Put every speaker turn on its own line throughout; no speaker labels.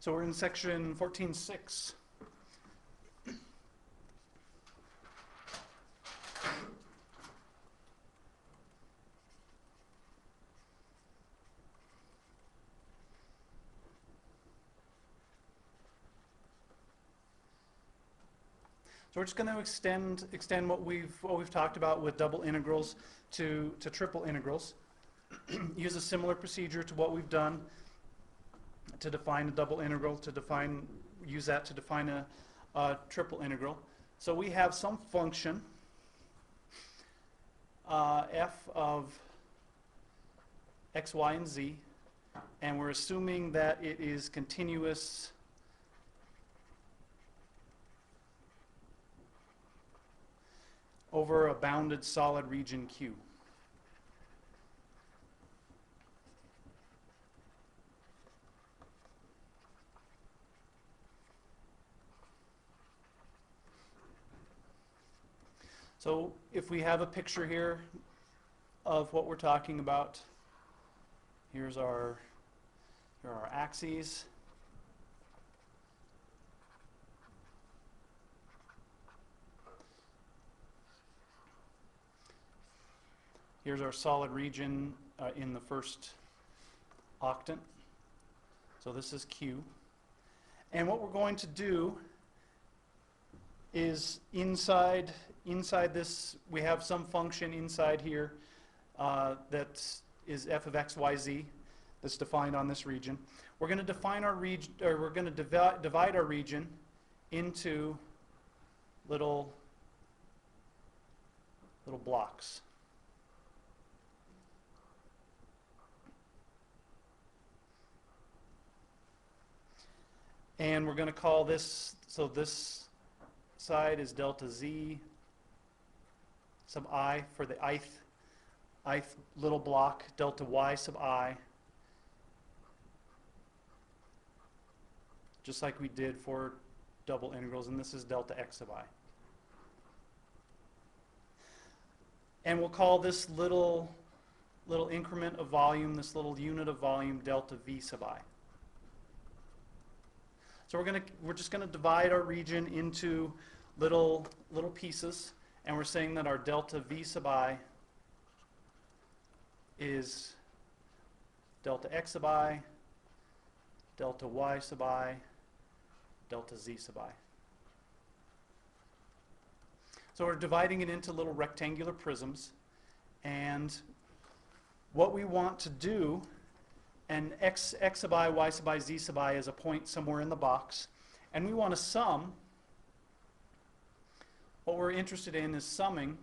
So we're in section 14.6. So we're just going to extend what we've talked about with double integrals to triple integrals. Use a similar procedure to what we've done to define a double integral, use that to define a triple integral. So we have some function f of x, y, and z, and we're assuming that it is continuous over a bounded solid region Q. So if we have a picture here of what we're talking about, here are our axes. Here's our solid region in the first octant. So this is Q. And what we're going to do is inside this, we have some function inside here that is f of x, y, z that's defined on this region. We're going to define our region, or we're going to divide our region into little blocks. And we're going to call this, so this side is delta z sub I for the ith little block, delta y sub I, just like we did for double integrals, and this is delta x sub I. And we'll call this little increment of volume, this little unit of volume, delta v sub I. So we're just going to divide our region into little pieces, and we're saying that our delta v sub I is delta x sub I, delta y sub I, delta z sub I. So we're dividing it into little rectangular prisms, and what we want to do, and x sub I, y sub I, z sub I is a point somewhere in the box, and we want to sum. What we're interested in is summing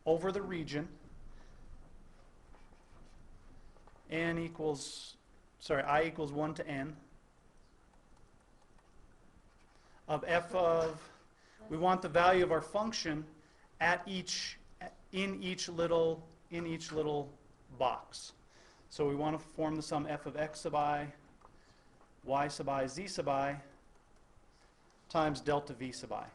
over the region I equals 1 to n of f of, we want the value of our function in each little box. So we want to form the sum f of x sub I, y sub I, z sub I times delta v sub I.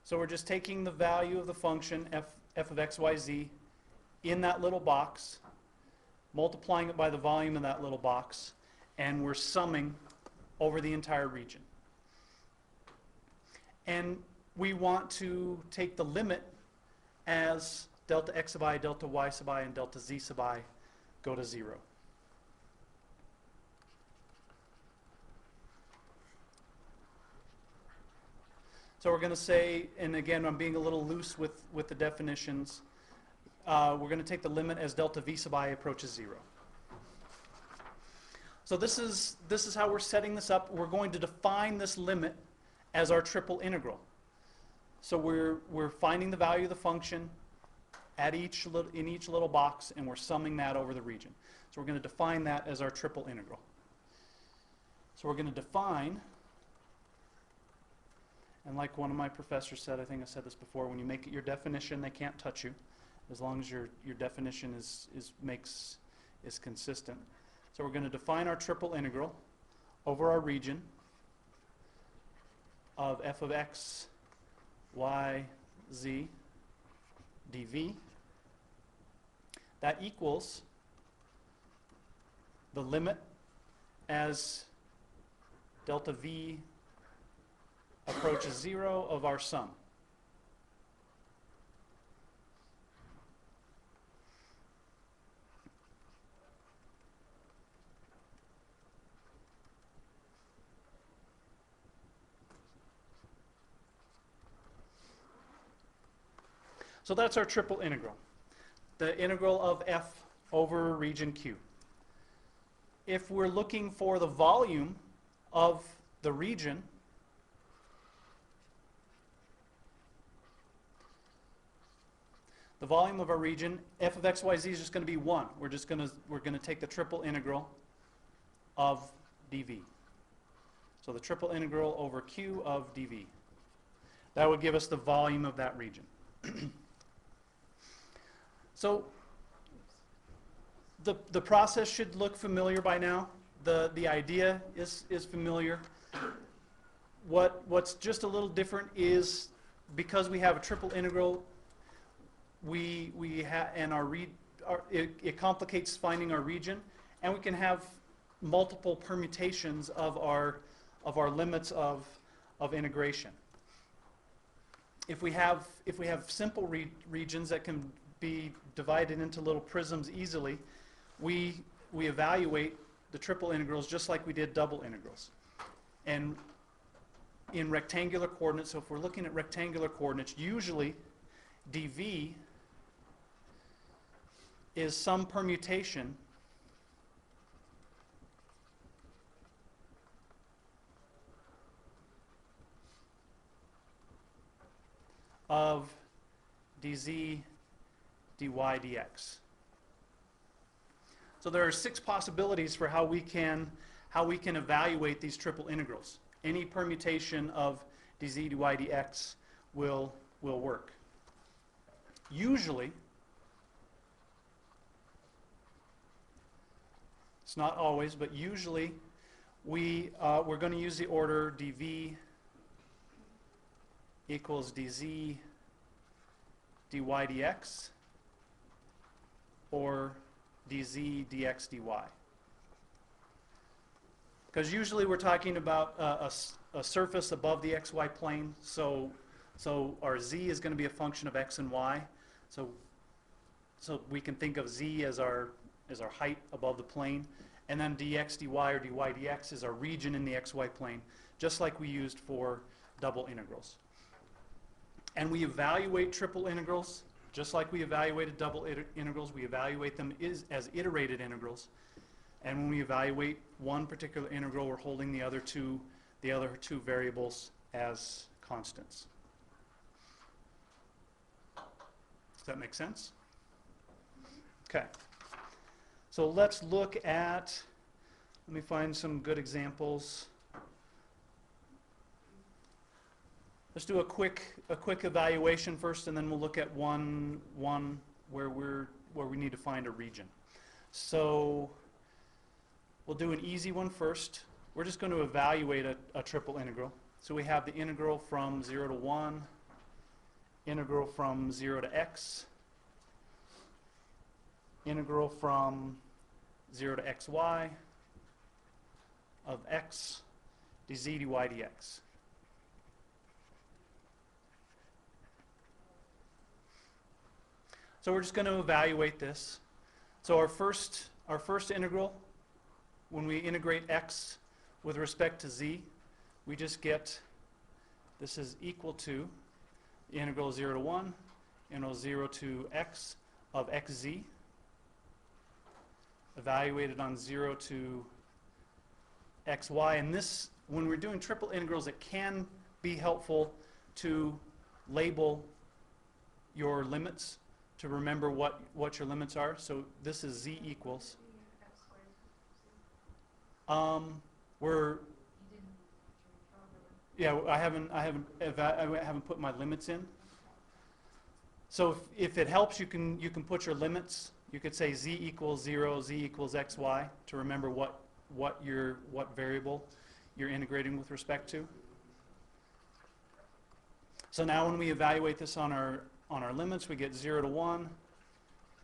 So we're just taking the value of the function f of x, y, z in that little box, multiplying it by the volume of that little box, and we're summing over the entire region. And we want to take the limit as delta x sub I, delta y sub I, and delta z sub I go to 0. So we're going to say, and again, I'm being a little loose with the definitions, we're going to take the limit as delta v sub I approaches 0. So this is how we're setting this up. We're going to define this limit as our triple integral. So we're finding the value of the function in each little box, and we're summing that over the region. So we're going to define that as our triple integral. So we're going to define, and like one of my professors said, I think I said this before, when you make it your definition, they can't touch you, as long as your definition is consistent. So we're going to define our triple integral over our region of f of x, y, z dv. That equals the limit as delta v approaches 0 of our sum. So that's our triple integral, the integral of f over region Q. If we're looking for the volume of the region, the volume of our region, f of x, y, z is just going to be 1. We're going to take the triple integral of dv. So the triple integral over Q of dv. That would give us the volume of that region. So the process should look familiar by now. The idea is familiar. What's just a little different is because we have a triple integral, it complicates finding our region, and we can have multiple permutations of our limits of integration. If we have simple regions that can be divided into little prisms easily, we evaluate the triple integrals just like we did double integrals. And in rectangular coordinates, so if we're looking at rectangular coordinates, usually dv is some permutation of dz, dy, dx. So there are 6 possibilities for how we can evaluate these triple integrals. Any permutation of dz, dy, dx will work. Usually, it's not always, but usually we're going to use the order dv equals dz, dy, dx, or dz, dx, dy. Because usually we're talking about a surface above the xy plane, so our z is going to be a function of x and y. So we can think of z as our height above the plane, and then dx, dy, or dy, dx is our region in the xy plane, just like we used for double integrals. And we evaluate triple integrals just like we evaluated double integrals. We evaluate them as iterated integrals. And when we evaluate one particular integral, we're holding the other two variables as constants. Does that make sense? Okay. So let's look at, let me find some good examples. Let's do a quick evaluation first, and then we'll look at one where we need to find a region. So we'll do an easy one first. We're just going to evaluate a triple integral. So we have the integral from 0 to 1, integral from 0 to x, integral from 0 to xy of x dz dy dx. So we're just going to evaluate this. So our first integral, when we integrate x with respect to z, we just get, this is equal to the integral 0 to 1, integral 0 to x of xz, evaluated on 0 to xy. And this, when we're doing triple integrals, it can be helpful to label your limits, to remember what your limits are. So this is z equals. I haven't put my limits in. So if it helps, you can put your limits. You could say z equals 0, z equals xy to remember what variable you're integrating with respect to. So now when we evaluate this on on our limits, we get 0 to 1,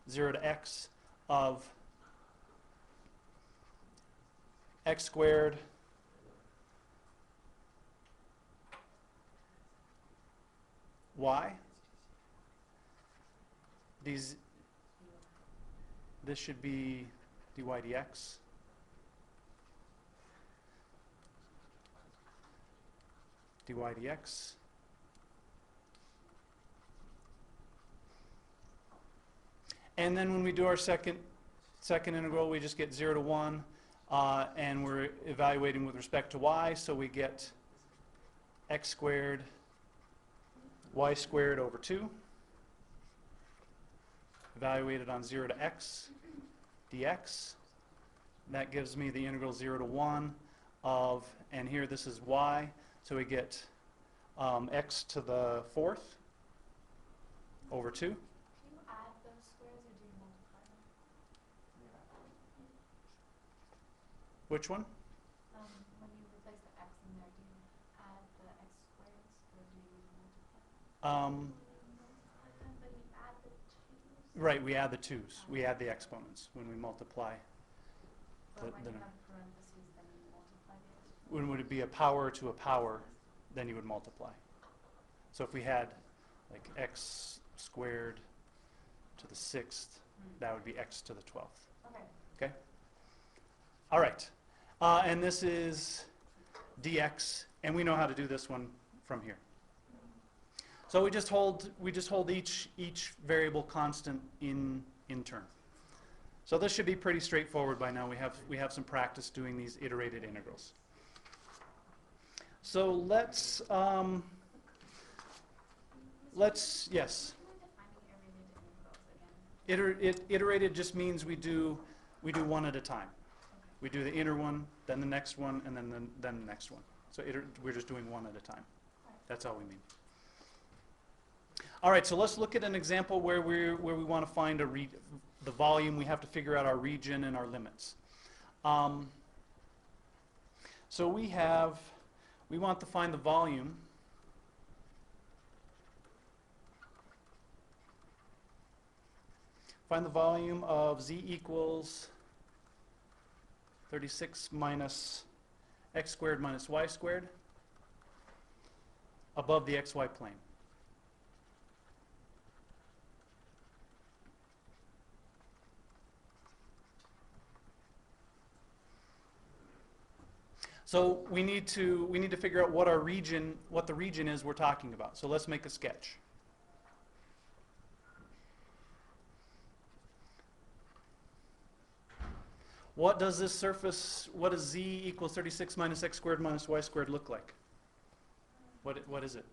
0 to x of x squared y. This should be dy dx. Dy dx. And then when we do our second integral, we just get 0 to 1, and we're evaluating with respect to y, so we get x squared y squared over 2, evaluated on 0 to x dx. That gives me the integral 0 to 1 of, and here this is y, so we get x to the 4th over 2.
Do you add those squares or do you multiply them?
Which one?
When you replace the x in there, do you add the x squares or do you multiply them? But you add the 2's.
Right, we add the 2's. We add the exponents when we multiply.
But when you have parentheses, then you multiply the exponents.
When would it be a power to a power, then you would multiply. So if we had like x squared to the 6th, that would be x to the 12th.
Okay.
Okay? All right. And this is dx, and we know how to do this one from here. So we just hold each variable constant in term. So this should be pretty straightforward by now. We have some practice doing these iterated integrals. So let's yes. Iterated just means we do one at a time. We do the inner one, then the next one, and then the next one. So we're just doing one at a time. That's all we mean. All right, so let's look at an example where we want to find the volume. We have to figure out our region and our limits. So we want to find the volume. Find the volume of z equals 36 minus x squared minus y squared above the xy plane. So we need to figure out what the region is we're talking about. So let's make a sketch. What does this surface, what does z equals 36 minus x squared minus y squared look like? What is it?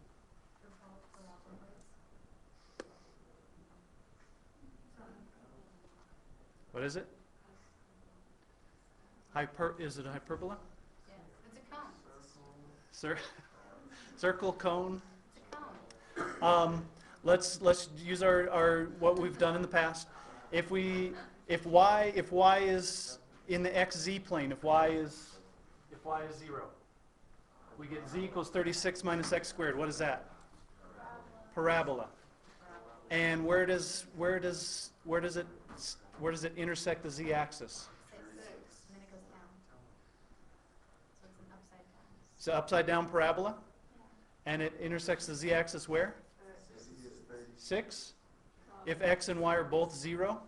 What is it? Is it a hyperbola?
Yeah, it's a cone.
Circle, cone.
It's a cone.
Let's use our what we've done in the past. If y is in the xz plane, if y is 0, we get z equals 36 minus x squared. What is that? Parabola. And where does it intersect the z-axis?
6. And then it goes down. So it's an upside down.
It's an upside down parabola, and it intersects the z-axis where? 6. If x and y are both 0,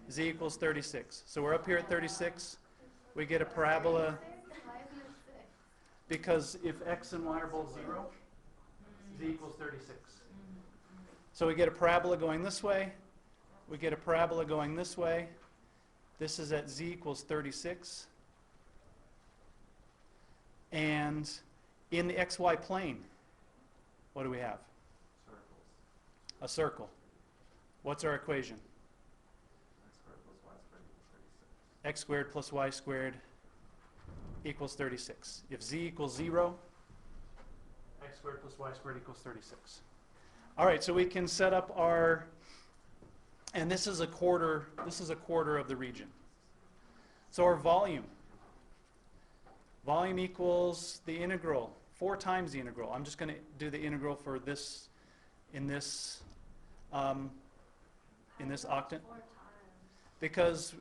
z equals 36. So we're up here at 36. We get a parabola
Why isn't it 6?
because if x and y are both 0, z equals 36. So we get a parabola going this way. We get a parabola going this way. This is at z equals 36. And in the xy plane, what do we have? A circle. What's our equation? X squared plus y squared equals 36. If z equals 0, x squared plus y squared equals 36. All right, so we can set up our, and this is a quarter of the region. So our volume equals the integral, 4 times the integral. I'm just going to do the integral for this in this in this
Why
octant?
4 times?
Because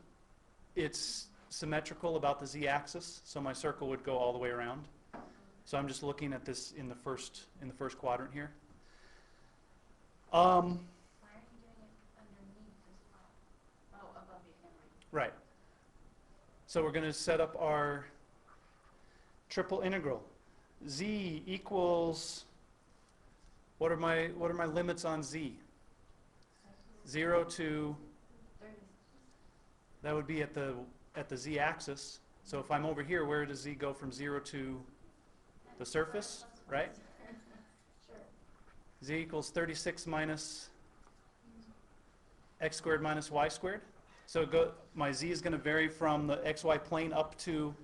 it's symmetrical about the z-axis, so my circle would go all the way around. So I'm just looking at this in the first quadrant here.
Why are you doing it underneath as well? Oh, above the camera.
Right. So we're going to set up our triple integral. Z equals, what are my limits on z? 0 to,
30.
that would be at the z-axis. So if I'm over here, where does z go from 0 to the surface, right?
Sure.
Z equals 36 minus x squared minus y squared. So my z is going to vary from the xy plane up to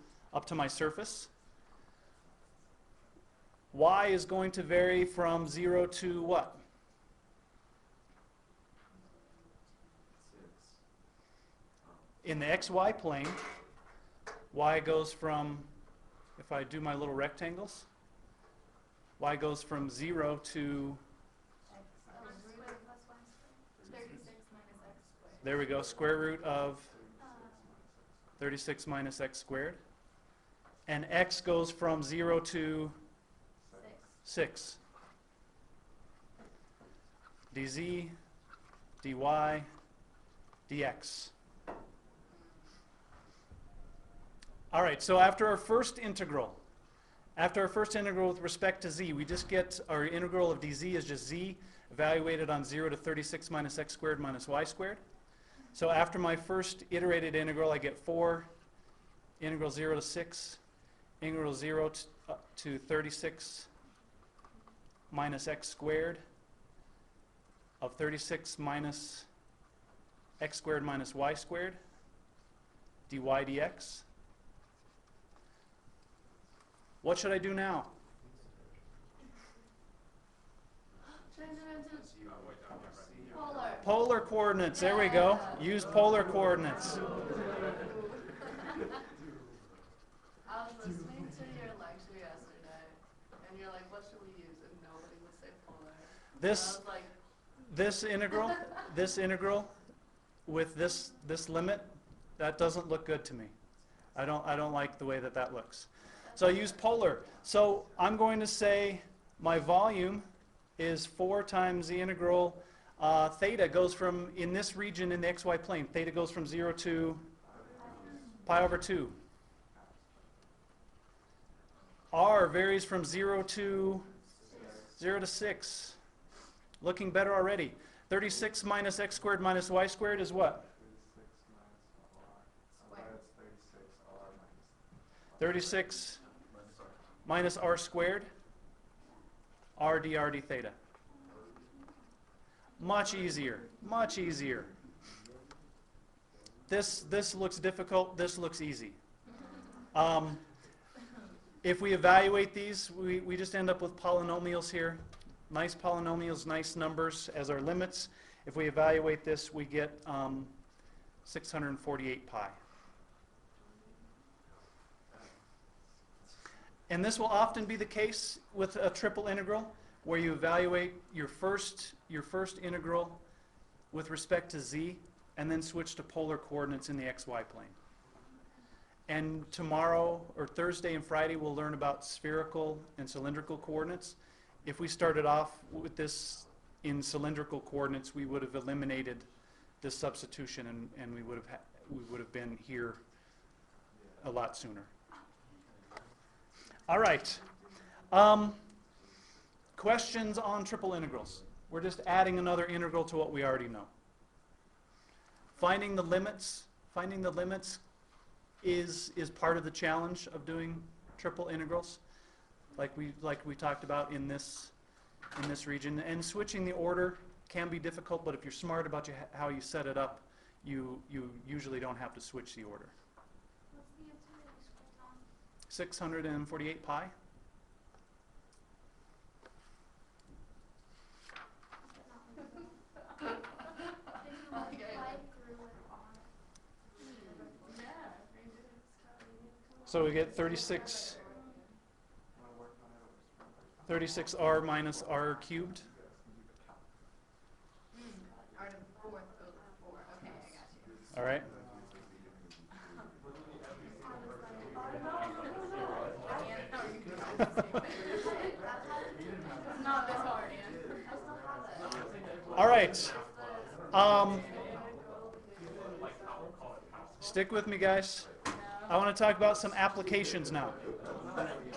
my surface. Y is going to vary from 0 to what?
6.
In the xy plane, y goes from, if I do my little rectangles, y goes from 0 to,
X squared plus y squared. 36 minus x squared.
there we go, square root of
36 minus x.
36 minus x squared. And x goes from 0 to 6. dz, dy, dx. All right, so after our first integral with respect to z, we just get our integral of dz is just z evaluated on 0 to 36 minus x squared minus y squared. So after my first iterated integral, I get 4, integral 0 to 6, integral 0 to 36 minus x squared of 36 minus x squared minus y squared dy dx. What should I do now?
Change it into
So you avoid down here, right?
polar.
Polar coordinates, there we go. Use polar coordinates.
I was listening to your lecture yesterday, and you're like, what should we use? And nobody would say polar.
This,
And I was like,
this integral with this limit, that doesn't look good to me. I don't like the way that looks. So I use polar. So I'm going to say my volume is 4 times the integral theta goes from, in this region in the xy plane, theta goes from 0 to pi over 2. R varies from 0 to 6. Looking better already. 36 minus x squared minus y squared is what? 36 minus r squared, r dr d theta. Much easier, much easier. This looks difficult, this looks easy. If we evaluate these, we just end up with polynomials here. Nice polynomials, nice numbers as our limits. If we evaluate this, we get 648 pi. And this will often be the case with a triple integral, where you evaluate your first integral with respect to z, and then switch to polar coordinates in the xy plane. And tomorrow, or Thursday and Friday, we'll learn about spherical and cylindrical coordinates. If we started off with this in cylindrical coordinates, we would have eliminated this substitution, and we would have been here a lot sooner. All right. Questions on triple integrals? We're just adding another integral to what we already know. Finding the limits is part of the challenge of doing triple integrals, like we talked about in this region. And switching the order can be difficult, but if you're smart about how you set it up, you usually don't have to switch the order.
What's the answer that you script on?
648 pi.
Can you multiply through it on?
yeah, they did it.
So we get 36 r minus r cubed. All right?
Not this hard, Ian.
All right. Stick with me, guys. I want to talk about some applications now.
Bless you.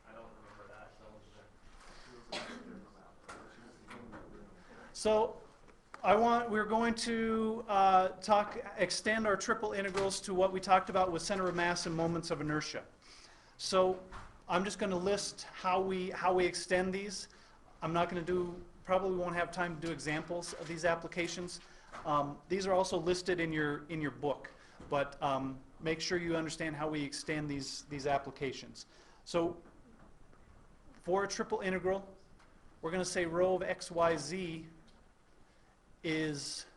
I don't remember that.
So we're going to extend our triple integrals to what we talked about with center of mass and moments of inertia. So I'm just going to list how we extend these. I'm not going to probably won't have time to do examples of these applications. These are also listed in your book, but make sure you understand how we extend these applications. So for a triple integral, we're going to say rho of x, y, z is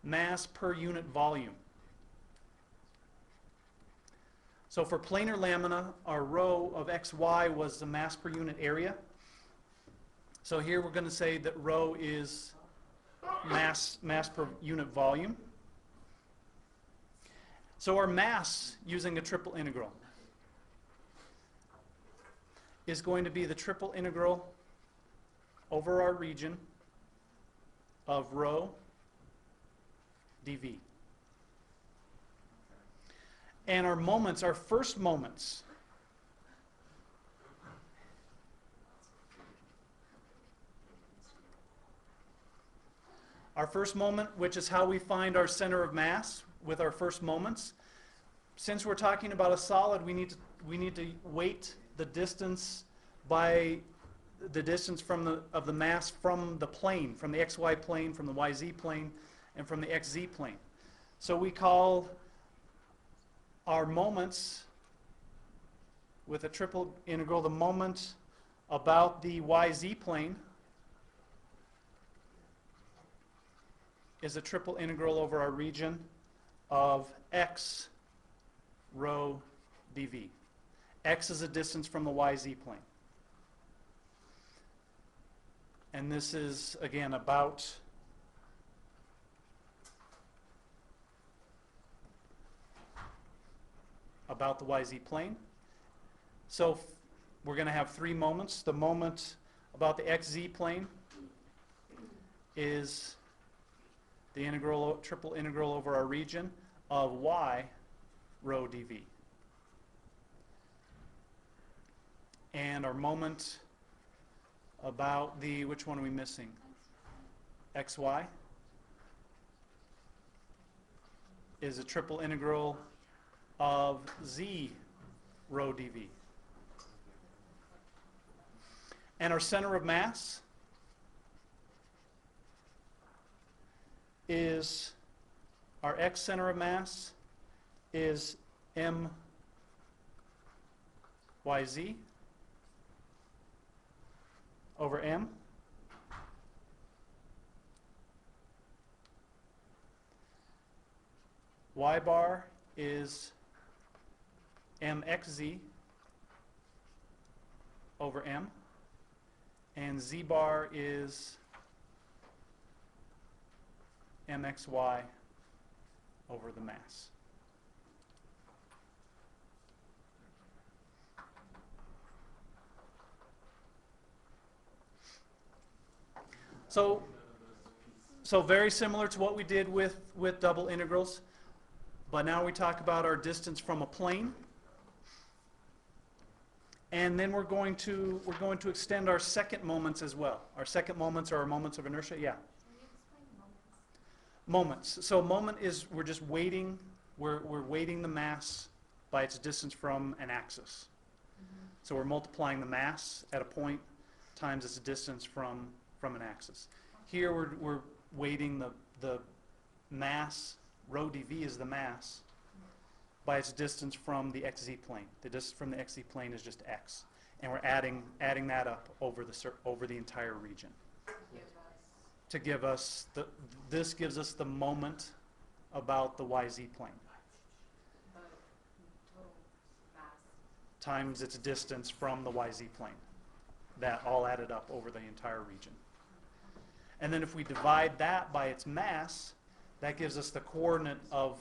mass per unit volume. So for planar lamina, our rho of xy was the mass per unit area. So here we're going to say that rho is mass per unit volume. So our mass using a triple integral is going to be the triple integral over our region of rho dv. And our moments, our first moments, which is how we find our center of mass with our first moments. Since we're talking about a solid, we need to weight the distance by the distance of the mass from the plane, from the xy plane, from the yz plane, and from the xz plane. So we call our moments with a triple integral, the moment about the yz plane is a triple integral over our region of x rho dv. X is a distance from the yz plane. And this is, again, about the yz plane. So we're going to have three moments. The moment about the xz plane is the triple integral over our region of y rho dv. And our moment about which one are we missing? xy is a triple integral of z rho dv. And our center of mass is, our x center of mass is m yz over m. Y bar is mxz over m, and z bar is mxy over the mass. So very similar to what we did with double integrals, but now we talk about our distance from a plane. And then we're going to extend our second moments as well. Our second moments are our moments of inertia. Yeah.
Can you explain moments?
Moments. So moment is we're just weighting. We're weighting the mass by its distance from an axis. So we're multiplying the mass at a point times its distance from an axis. Here we're weighting the mass. Rho dv is the mass by its distance from the xz plane. The distance from the xz plane is just x, and we're adding that up over the entire region to give us this gives us the moment about the yz plane times its distance from the yz plane. That all added up over the entire region. And then if we divide that by its mass, that gives us the coordinate of,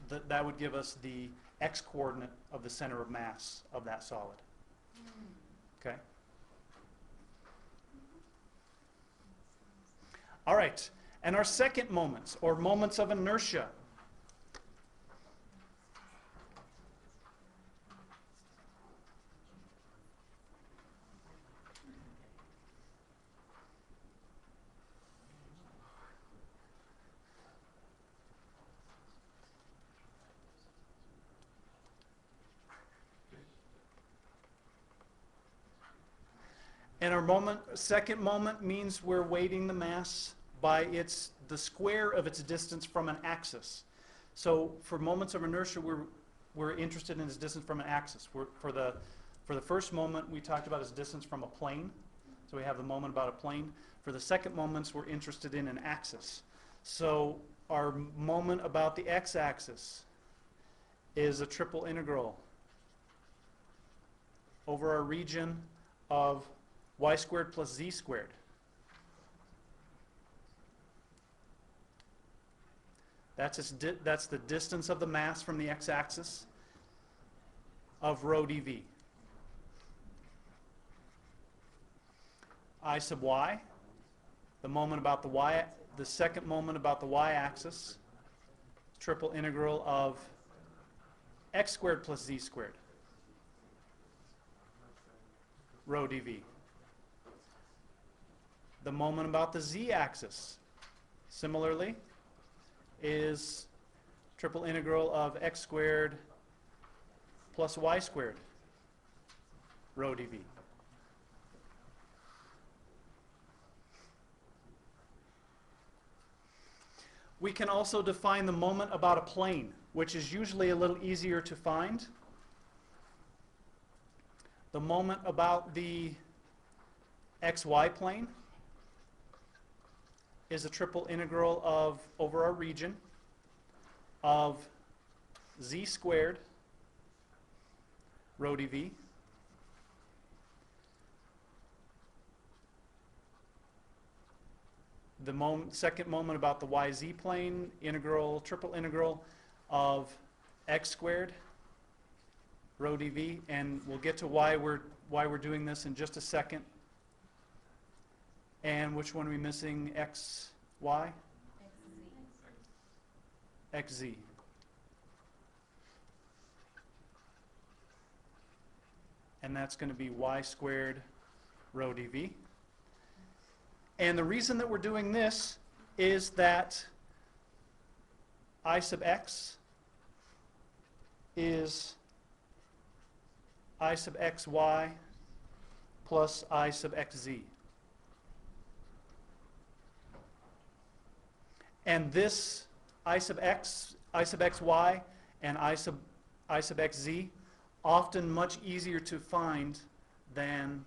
that would give us the x-coordinate of the center of mass of that solid. Okay? All right, and our second moments, or moments of inertia. And our second moment means we're weighting the mass by the square of its distance from an axis. So for moments of inertia, we're interested in its distance from an axis. For the first moment, we talked about its distance from a plane. So we have the moment about a plane. For the second moments, we're interested in an axis. So our moment about the x-axis is a triple integral over our region of y squared plus z squared. That's the distance of the mass from the x-axis of rho dv. I sub y, the second moment about the y-axis, triple integral of x squared plus z squared, rho dv. The moment about the z-axis, similarly, is triple integral of x squared plus y squared, rho dv. We can also define the moment about a plane, which is usually a little easier to find. The moment about the xy plane is a triple integral of, over our region, of z squared rho dv the second moment about the yz plane, triple integral of x squared rho dv, and we'll get to why we're doing this in just a second. And which one are we missing? X, y? XZ. And that's going to be y squared rho dv. And the reason that we're doing this is that I sub x is I sub xy plus I sub xz. And this I sub x, I sub xy, and I sub xz, often much easier to find than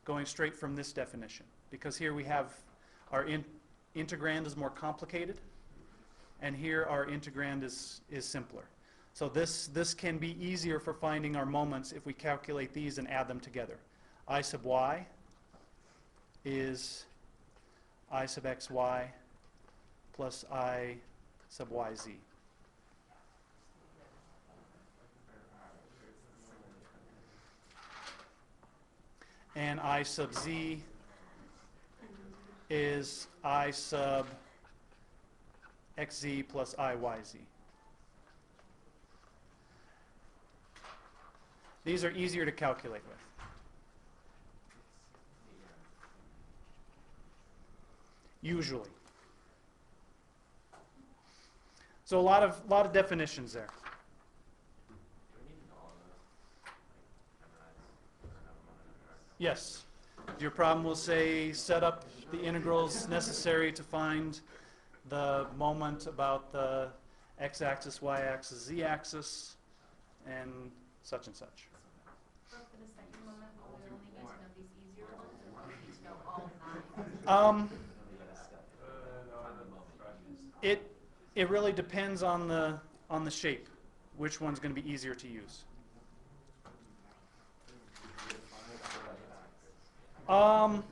going straight from this definition. Because here we have our integrand is more complicated, and here our integrand is simpler. So this can be easier for finding our moments if we calculate these and add them together. I sub y is I sub xy plus I sub yz. And I sub z is I sub xz plus iyz. These are easier to calculate with. Usually. So a lot of definitions there. Yes. Your problem will say set up the integrals necessary to find the moment about the x-axis, y-axis, z-axis, and such and such.
For the second moment, will we only need to know these easier ones, or will we need to know all 9?
It really depends on the shape, which one's going to be easier to use. All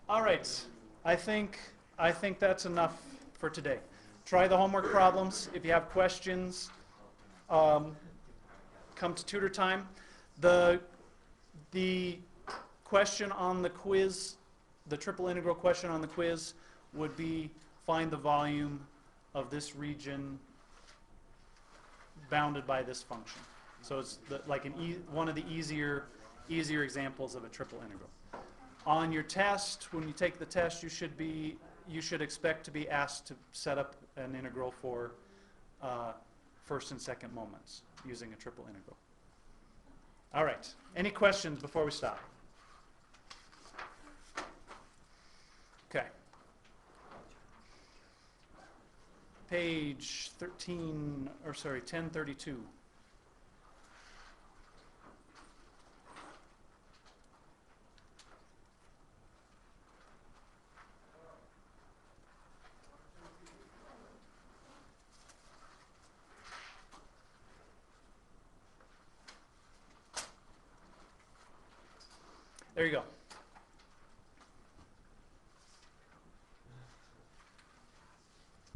right. I think that's enough for today. Try the homework problems. If you have questions, come to tutor time. The question on the quiz, the triple integral question on the quiz would be find the volume of this region bounded by this function. So it's like one of the easier examples of a triple integral. On your test, when you take the test, you should expect to be asked to set up an integral for first and second moments using a triple integral. All right. Any questions before we stop? Okay. Page 1032. There you go.